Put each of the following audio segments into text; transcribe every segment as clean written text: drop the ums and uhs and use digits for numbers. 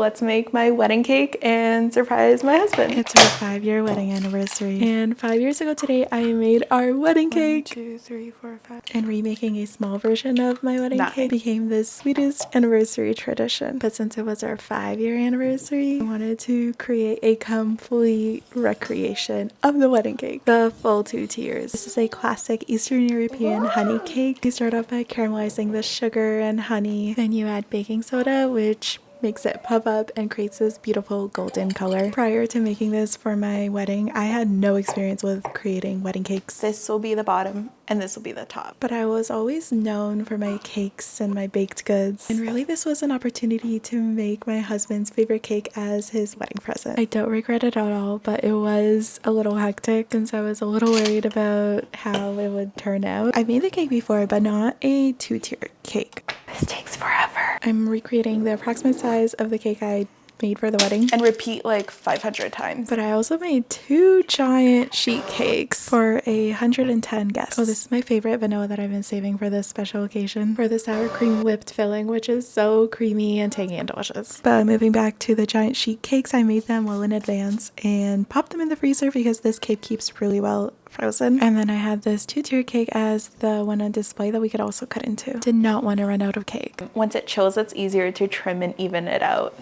let's make my wedding cake and surprise my husband. It's our 5-year wedding anniversary. And 5 years ago today, I made our wedding cake. 1, 2, 3, 4, 5. And remaking a small version of my wedding cake became the sweetest anniversary tradition. But since it was our 5-year anniversary, I wanted to create a complete recreation of the wedding cake. The full 2 tiers. This is a classic Eastern European honey cake. You start off by caramelizing the sugar and honey. Then you add baking soda, which makes it puff up and creates this beautiful golden color. Prior to making this for my wedding, I had no experience with creating wedding cakes. This will be the bottom and this will be the top. But I was always known for my cakes and my baked goods. And really this was an opportunity to make my husband's favorite cake as his wedding present. I don't regret it at all, but it was a little hectic since I was a little worried about how it would turn out. I made the cake before, but not a 2-tier cake. This takes forever. I'm recreating the approximate size of the cake I made for the wedding and repeat like 500 times. But I also made 2 giant sheet cakes for 110 guests. Oh, this is my favorite vanilla that I've been saving for this special occasion for the sour cream whipped filling, which is so creamy and tangy and delicious. But moving back to the giant sheet cakes, I made them well in advance and popped them in the freezer because this cake keeps really well frozen. And then I had this 2-tier cake as the one on display that we could also cut into. Did not want to run out of cake. Once it chills, it's easier to trim and even it out.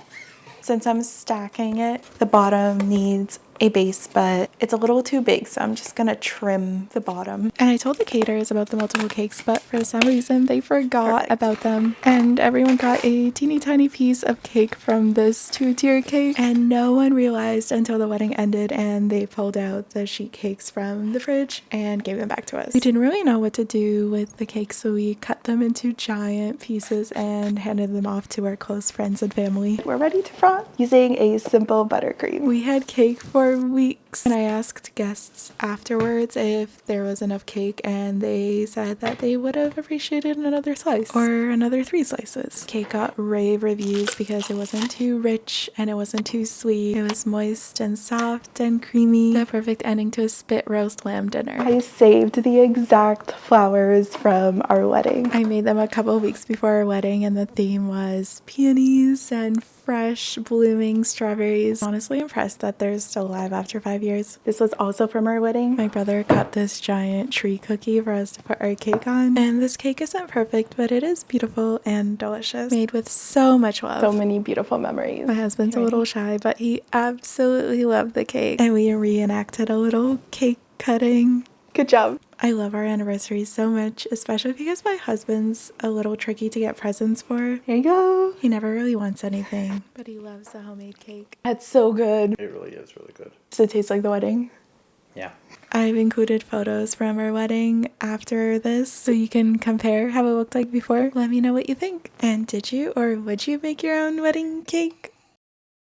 Since I'm stacking it, the bottom needs a base, but it's a little too big, so I'm just gonna trim the bottom. And I told the caterers about the multiple cakes, but for some reason they forgot about them, and everyone got a teeny tiny piece of cake from this 2-tier cake, and no one realized until the wedding ended and they pulled out the sheet cakes from the fridge and gave them back to us. We didn't really know what to do with the cakes, so we cut them into giant pieces and handed them off to our close friends and family. We're ready to froth using a simple buttercream. We had cake for weeks, and I asked guests afterwards if there was enough cake, and they said that they would have appreciated another slice or another 3 slices. Cake got rave reviews because it wasn't too rich and it wasn't too sweet. It was moist and soft and creamy, the perfect ending to a spit roast lamb dinner. I saved the exact flowers from our wedding. I made them a couple of weeks before our wedding, and the theme was peonies and fresh blooming strawberries. Honestly impressed that they're still alive after 5 years. This was also from our wedding. My brother cut this giant tree cookie for us to put our cake on, and this cake isn't perfect, but it is beautiful and delicious, made with so much love. So many beautiful memories. My husband's a little shy, but he absolutely loved the cake, and we reenacted a little cake cutting. Good job. I love our anniversary so much, especially because my husband's a little tricky to get presents for. Here you go. He never really wants anything, but he loves the homemade cake. That's so good. It really is really good. Does it taste like the wedding? Yeah. I've included photos from our wedding after this so you can compare how it looked like before. Let me know what you think. And did you or would you make your own wedding cake?